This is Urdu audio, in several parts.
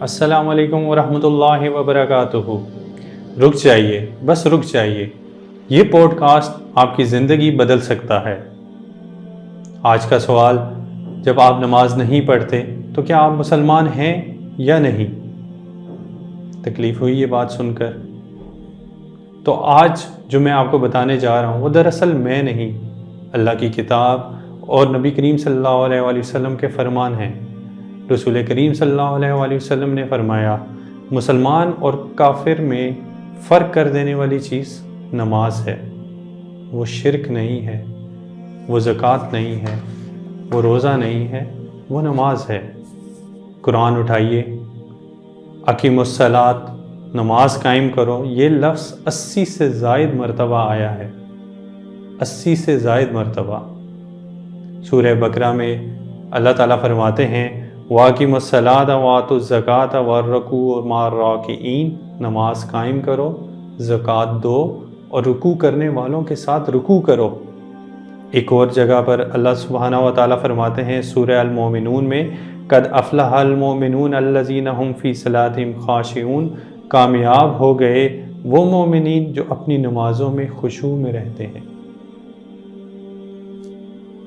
السلام علیکم ورحمۃ اللہ وبرکاتہ۔ رک جائیے، بس رک جائیے، یہ پوڈ کاسٹ آپ کی زندگی بدل سکتا ہے۔ آج کا سوال، جب آپ نماز نہیں پڑھتے تو کیا آپ مسلمان ہیں یا نہیں؟ تکلیف ہوئی یہ بات سن کر؟ تو آج جو میں آپ کو بتانے جا رہا ہوں وہ دراصل میں نہیں، اللہ کی کتاب اور نبی کریم صلی اللہ علیہ وآلہ وسلم کے فرمان ہیں۔ رسول کریم صلی اللہ علیہ وآلہ وسلم نے فرمایا، مسلمان اور کافر میں فرق کر دینے والی چیز نماز ہے۔ وہ شرک نہیں ہے، وہ زکوٰۃ نہیں ہے، وہ روزہ نہیں ہے، وہ نماز ہے۔ قرآن اٹھائیے، اقیموا الصلاۃ، نماز قائم کرو، یہ لفظ 80 سے زائد مرتبہ آیا ہے، 80 سے زائد مرتبہ۔ سورہ بقرہ میں اللہ تعالیٰ فرماتے ہیں، وَأَقِیمُوا الصَّلَاةَ وَآتُوا الزَّکَاةَ وَارْکَعُوا مَعَ الرَّاکِعِینَ، نماز قائم کرو، زکوٰۃ دو اور رکوع کرنے والوں کے ساتھ رکوع کرو۔ ایک اور جگہ پر اللہ سبحانہ و تعالیٰ فرماتے ہیں سورہ المومنون میں، قد افلح المؤمنون الذین هم فی صلاتہم خاشعون، کامیاب ہو گئے وہ مومنین جو اپنی نمازوں میں خشوع میں رہتے ہیں۔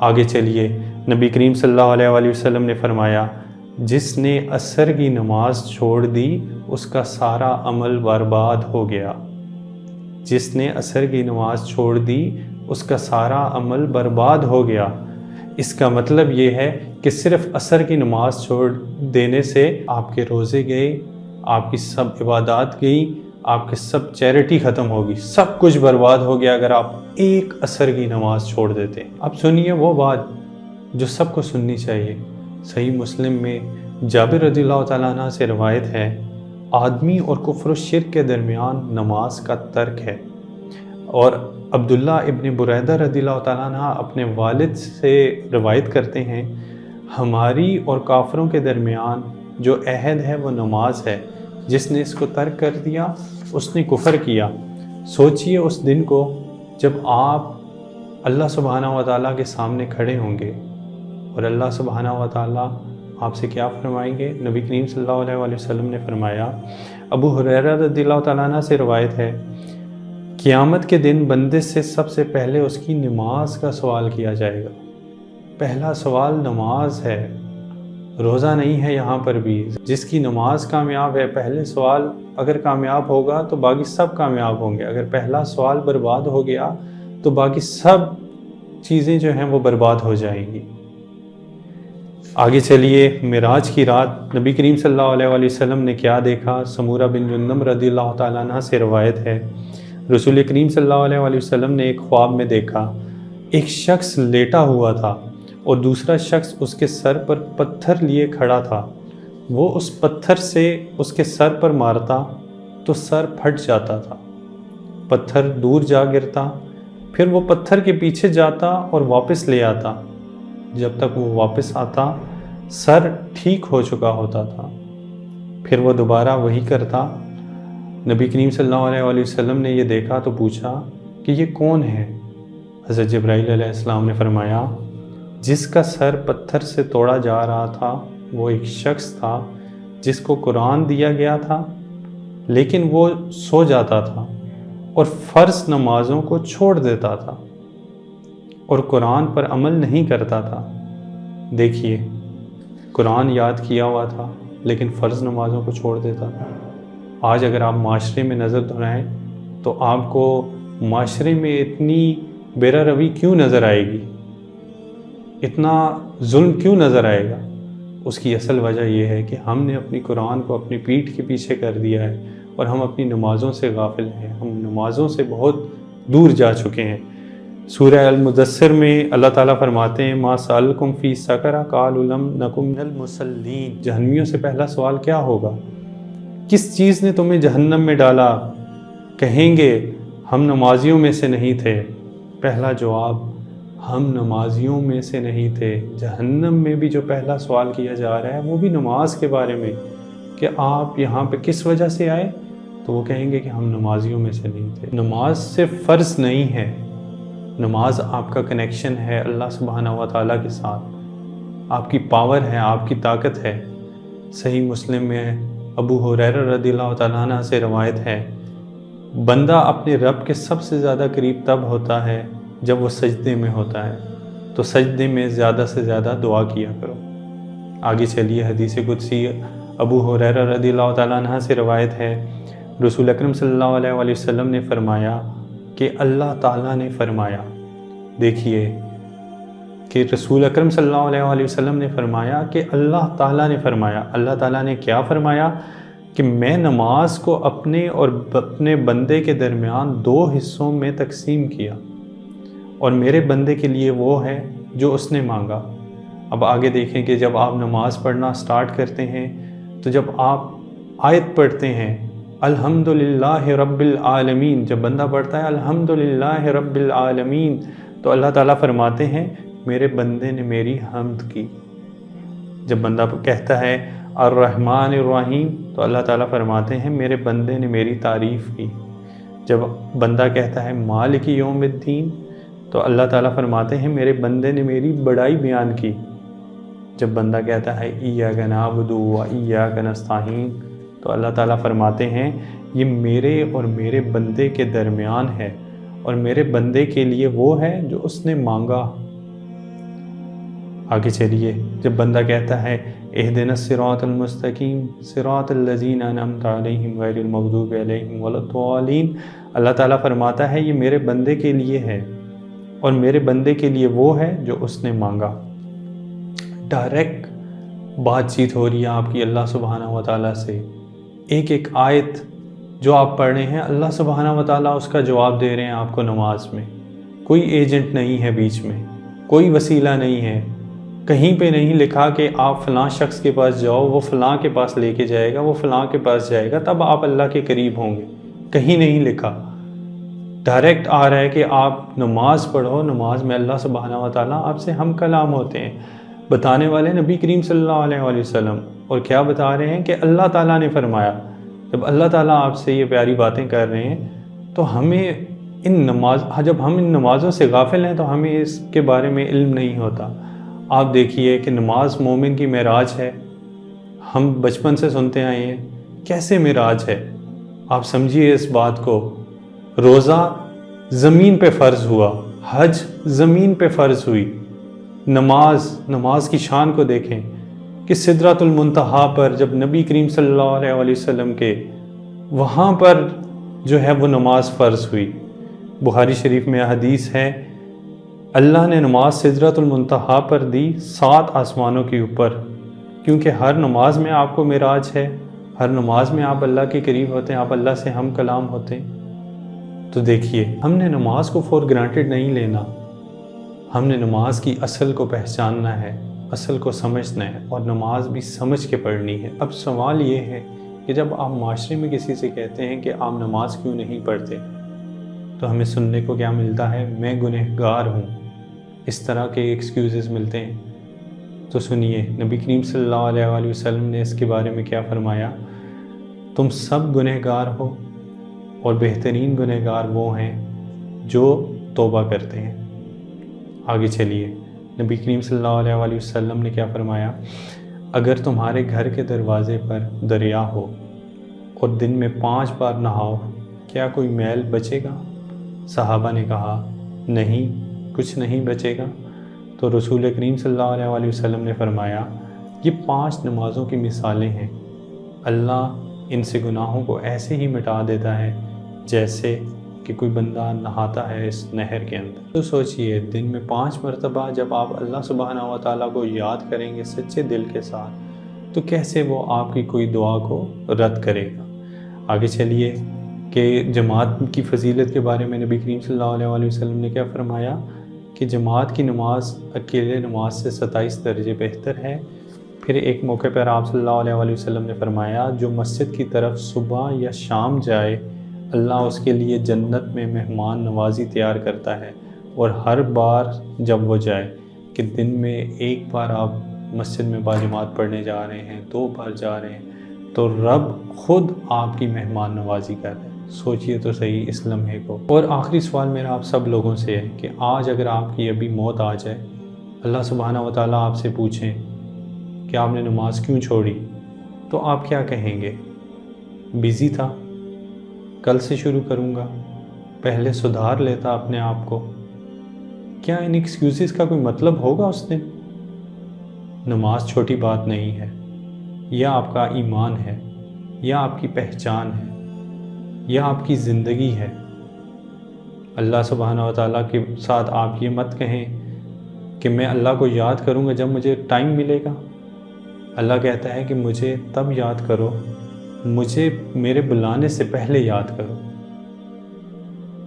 آگے چلیے، نبی کریم صلی اللہ علیہ وآلہ وسلم نے فرمایا، جس نے عصر کی نماز چھوڑ دی اس کا سارا عمل برباد ہو گیا۔ جس نے عصر کی نماز چھوڑ دی اس کا سارا عمل برباد ہو گیا۔ اس کا مطلب یہ ہے کہ صرف عصر کی نماز چھوڑ دینے سے آپ کے روزے گئے، آپ کی سب عبادات گئی، آپ کے سب چیریٹی ختم ہوگی، سب کچھ برباد ہو گیا اگر آپ ایک عصر کی نماز چھوڑ دیتے۔ اب سنیے وہ بات جو سب کو سننی چاہیے۔ صحیح مسلم میں جابر رضی اللہ تعالیٰ عنہ سے روایت ہے، آدمی اور کفر و شرک کے درمیان نماز کا ترک ہے۔ اور عبداللہ ابن بریدہ رضی اللہ تعالیٰ عنہ اپنے والد سے روایت کرتے ہیں، ہماری اور کافروں کے درمیان جو عہد ہے وہ نماز ہے، جس نے اس کو ترک کر دیا اس نے کفر کیا۔ سوچئے اس دن کو جب آپ اللہ سبحانہ و تعالیٰ کے سامنے کھڑے ہوں گے اور اللہ سبحانہ و تعالیٰ آپ سے کیا فرمائیں گے؟ نبی کریم صلی اللہ علیہ وآلہ وسلم نے فرمایا، ابو ہریرہ رضی اللہ تعالیٰ عنہ سے روایت ہے، قیامت کے دن بندے سے سب سے پہلے اس کی نماز کا سوال کیا جائے گا۔ پہلا سوال نماز ہے، روزہ نہیں ہے۔ یہاں پر بھی جس کی نماز کامیاب ہے، پہلے سوال اگر کامیاب ہوگا تو باقی سب کامیاب ہوں گے۔ اگر پہلا سوال برباد ہو گیا تو باقی سب چیزیں جو ہیں وہ برباد ہو جائیں گی۔ آگے چلیے، معراج کی رات نبی کریم صلی اللہ علیہ وآلہ وسلم نے کیا دیکھا؟ سمورہ بن جندب رضی اللہ تعالیٰ عنہ سے روایت ہے، رسول کریم صلی اللہ علیہ وآلہ وسلم نے ایک خواب میں دیکھا، ایک شخص لیٹا ہوا تھا اور دوسرا شخص اس کے سر پر پتھر لیے کھڑا تھا۔ وہ اس پتھر سے اس کے سر پر مارتا تو سر پھٹ جاتا تھا، پتھر دور جا گرتا، پھر وہ پتھر کے پیچھے جاتا اور واپس لے آتا۔ جب تک وہ واپس آتا سر ٹھیک ہو چکا ہوتا تھا، پھر وہ دوبارہ وہی کرتا۔ نبی کریم صلی اللہ علیہ وآلہ وسلم نے یہ دیکھا تو پوچھا کہ یہ کون ہے؟ حضرت جبرائیل علیہ السلام نے فرمایا، جس کا سر پتھر سے توڑا جا رہا تھا وہ ایک شخص تھا جس کو قرآن دیا گیا تھا، لیکن وہ سو جاتا تھا اور فرض نمازوں کو چھوڑ دیتا تھا اور قرآن پر عمل نہیں کرتا تھا۔ دیکھیے، قرآن یاد کیا ہوا تھا لیکن فرض نمازوں کو چھوڑ دیتا تھا۔ آج اگر آپ معاشرے میں نظر دہرائیں تو آپ کو معاشرے میں اتنی بے روی کیوں نظر آئے گی؟ اتنا ظلم کیوں نظر آئے گا؟ اس کی اصل وجہ یہ ہے کہ ہم نے اپنی قرآن کو اپنی پیٹھ کے پیچھے کر دیا ہے اور ہم اپنی نمازوں سے غافل ہیں، ہم نمازوں سے بہت دور جا چکے ہیں۔ سورہ المدثر میں اللہ تعالیٰ فرماتے ہیں، ما سألکم فی سقر قالوا لم نک من المصلین، جہنمیوں سے پہلا سوال کیا ہوگا؟ کس چیز نے تمہیں جہنم میں ڈالا؟ کہیں گے ہم نمازیوں میں سے نہیں تھے۔ پہلا جواب، ہم نمازیوں میں سے نہیں تھے۔ جہنم میں بھی جو پہلا سوال کیا جا رہا ہے وہ بھی نماز کے بارے میں، کہ آپ یہاں پہ کس وجہ سے آئے؟ تو وہ کہیں گے کہ ہم نمازیوں میں سے نہیں تھے۔ نماز صرف فرض نہیں ہے، نماز آپ کا کنیکشن ہے اللہ سبحانہ و تعالیٰ کے ساتھ، آپ کی پاور ہے، آپ کی طاقت ہے۔ صحیح مسلم میں ابو ہریرہ رضی اللہ تعالیٰ عنہ سے روایت ہے، بندہ اپنے رب کے سب سے زیادہ قریب تب ہوتا ہے جب وہ سجدے میں ہوتا ہے، تو سجدے میں زیادہ سے زیادہ دعا کیا کرو۔ آگے چلیے، حدیث قدسی ابو ہریرہ رضی اللہ تعالیٰ عنہ سے روایت ہے، رسول اکرم صلی اللہ علیہ وآلہ وسلم نے فرمایا کہ اللہ تعالیٰ نے فرمایا، دیکھیے کہ رسول اکرم صلی اللہ علیہ وآلہ وسلم نے فرمایا کہ اللہ تعالیٰ نے فرمایا، اللہ تعالیٰ نے کیا فرمایا کہ میں نماز کو اپنے اور اپنے بندے کے درمیان 2 حصوں میں تقسیم کیا، اور میرے بندے کے لیے وہ ہے جو اس نے مانگا۔ اب آگے دیکھیں کہ جب آپ نماز پڑھنا سٹارٹ کرتے ہیں تو جب آپ آیت پڑھتے ہیں الحمدللہ رب العالمین، جب بندہ پڑھتا ہے الحمدللہ رب العالمین، تو اللہ تعالیٰ فرماتے ہیں میرے بندے نے میری حمد کی۔ جب بندہ کہتا ہے الرحمن الرحیم، تو اللہ تعالیٰ فرماتے ہیں میرے بندے نے میری تعریف کی۔ جب بندہ کہتا ہے مالک یوم الدین، تو اللہ تعالیٰ فرماتے ہیں میرے بندے نے میری بڑائی بیان کی۔ جب بندہ کہتا ہے ایاک نعبد و ایاک نستعین، تو اللہ تعالیٰ فرماتے ہیں یہ میرے اور میرے بندے کے درمیان ہے، اور میرے بندے کے لیے وہ ہے جو اس نے مانگا۔ آگے چلیے، جب بندہ کہتا ہے اہدنا الصراط المستقیم صراط الذین انعمت علیہم غیر المغضوب علیہم ولا الضالین، اللہ تعالیٰ فرماتا ہے یہ میرے بندے کے لیے ہے، اور میرے بندے کے لیے وہ ہے جو اس نے مانگا۔ ڈائریکٹ بات چیت ہو رہی ہے آپ کی اللہ سبحانہ و تعالیٰ سے۔ ایک ایک آیت جو آپ پڑھ رہے ہیں اللہ سبحانہ و تعالیٰ اس کا جواب دے رہے ہیں آپ کو نماز میں۔ کوئی ایجنٹ نہیں ہے بیچ میں، کوئی وسیلہ نہیں ہے، کہیں پہ نہیں لکھا کہ آپ فلاں شخص کے پاس جاؤ، وہ فلاں کے پاس لے کے جائے گا، وہ فلاں کے پاس جائے گا، تب آپ اللہ کے قریب ہوں گے، کہیں نہیں لکھا۔ ڈائریکٹ آ رہا ہے کہ آپ نماز پڑھو، نماز میں اللہ سبحانہ و تعالیٰ آپ سے ہم کلام ہوتے ہیں۔ بتانے والے نبی کریم صلی اللہ علیہ وآلہ وسلم، اور کیا بتا رہے ہیں کہ اللہ تعالیٰ نے فرمایا۔ جب اللہ تعالیٰ آپ سے یہ پیاری باتیں کر رہے ہیں تو ہمیں جب ہم ان نمازوں سے غافل ہیں تو ہمیں اس کے بارے میں علم نہیں ہوتا۔ آپ دیکھیے کہ نماز مومن کی معراج ہے، ہم بچپن سے سنتے آئے ہیں، کیسے معراج ہے؟ آپ سمجھیے اس بات کو۔ روزہ زمین پہ فرض ہوا، حج زمین پہ فرض ہوئی، نماز کی شان کو دیکھیں کہ سدرۃ المنتہا پر جب نبی کریم صلی اللہ علیہ وآلہ وسلم کے وہاں پر جو ہے وہ نماز فرض ہوئی۔ بخاری شریف میں حدیث ہے اللہ نے نماز سدرۃ المنتہا پر دی 7 آسمانوں کے اوپر، کیونکہ ہر نماز میں آپ کو معراج ہے، ہر نماز میں آپ اللہ کے قریب ہوتے ہیں، آپ اللہ سے ہم کلام ہوتے ہیں۔ تو دیکھیے، ہم نے نماز کو فور گرانٹیڈ نہیں لینا، ہم نے نماز کی اصل کو پہچاننا ہے، اصل کو سمجھنا ہے، اور نماز بھی سمجھ کے پڑھنی ہے۔ اب سوال یہ ہے کہ جب آپ معاشرے میں کسی سے کہتے ہیں کہ آپ نماز کیوں نہیں پڑھتے، تو ہمیں سننے کو کیا ملتا ہے؟ میں گنہگار ہوں، اس طرح کے ایکسکیوزز ملتے ہیں۔ تو سنیے، نبی کریم صلی اللہ علیہ وآلہ وسلم نے اس کے بارے میں کیا فرمایا؟ تم سب گنہگار ہو، اور بہترین گنہگار وہ ہیں جو توبہ کرتے ہیں۔ آگے چلیے، نبی کریم صلی اللہ علیہ وآلہ وسلم نے کیا فرمایا؟ اگر تمہارے گھر کے دروازے پر دریا ہو اور دن میں 5 بار نہاؤ، کیا کوئی میل بچے گا؟ صحابہ نے کہا نہیں، کچھ نہیں بچے گا۔ تو رسول کریم صلی اللہ علیہ وآلہ وسلم نے فرمایا یہ 5 نمازوں کی مثالیں ہیں، اللہ ان سے گناہوں کو ایسے ہی مٹا دیتا ہے جیسے کہ کوئی بندہ نہاتا ہے اس نہر کے اندر۔ تو سوچئے، دن میں 5 مرتبہ جب آپ اللہ سبحانہ و تعالیٰ کو یاد کریں گے سچے دل کے ساتھ، تو کیسے وہ آپ کی کوئی دعا کو رد کرے گا۔ آگے چلیے کہ جماعت کی فضیلت کے بارے میں نبی کریم صلی اللہ علیہ وآلہ وسلم نے کیا فرمایا کہ جماعت کی نماز اکیلے نماز سے 27 درجے بہتر ہے۔ پھر ایک موقع پر آپ صلی اللہ علیہ وآلہ وسلم نے فرمایا جو مسجد کی طرف صبح یا شام جائے، اللہ اس کے لیے جنت میں مہمان نوازی تیار کرتا ہے، اور ہر بار جب وہ جائے کہ دن میں 1 بار آپ مسجد میں باجماعت پڑھنے جا رہے ہیں، 2 بار جا رہے ہیں، تو رب خود آپ کی مہمان نوازی کر رہے ہیں۔ سوچئے تو صحیح اس لمحے کو۔ اور آخری سوال میرا آپ سب لوگوں سے ہے کہ آج اگر آپ کی ابھی موت آ جائے، اللہ سبحانہ و تعالیٰ آپ سے پوچھیں کہ آپ نے نماز کیوں چھوڑی، تو آپ کیا کہیں گے؟ بیزی تھا، کل سے شروع کروں گا، پہلے سدھار لیتا اپنے آپ کو۔ کیا ان ایکسکیوزز کا کوئی مطلب ہوگا اس دن؟ نماز چھوٹی بات نہیں ہے، یہ آپ کا ایمان ہے، یہ آپ کی پہچان ہے، یہ آپ کی زندگی ہے۔ اللہ سبحانہ و تعالیٰ کے ساتھ آپ یہ مت کہیں کہ میں اللہ کو یاد کروں گا جب مجھے ٹائم ملے گا۔ اللہ کہتا ہے کہ مجھے تب یاد کرو، مجھے میرے بلانے سے پہلے یاد کرو۔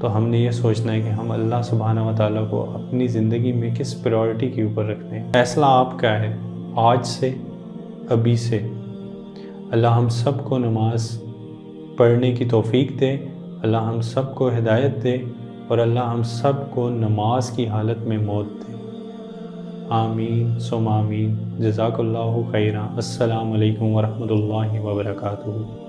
تو ہم نے یہ سوچنا ہے کہ ہم اللہ سبحانہ و تعالیٰ کو اپنی زندگی میں کس پریورٹی کے اوپر رکھتے ہیں۔ فیصلہ آپ کا ہے، آج سے، ابھی سے۔ اللہ ہم سب کو نماز پڑھنے کی توفیق دے، اللہ ہم سب کو ہدایت دے، اور اللہ ہم سب کو نماز کی حالت میں موت دے۔ آمین ثم آمین۔ جزاک اللہ خیرا۔ السلام علیکم ورحمۃ اللہ وبرکاتہ۔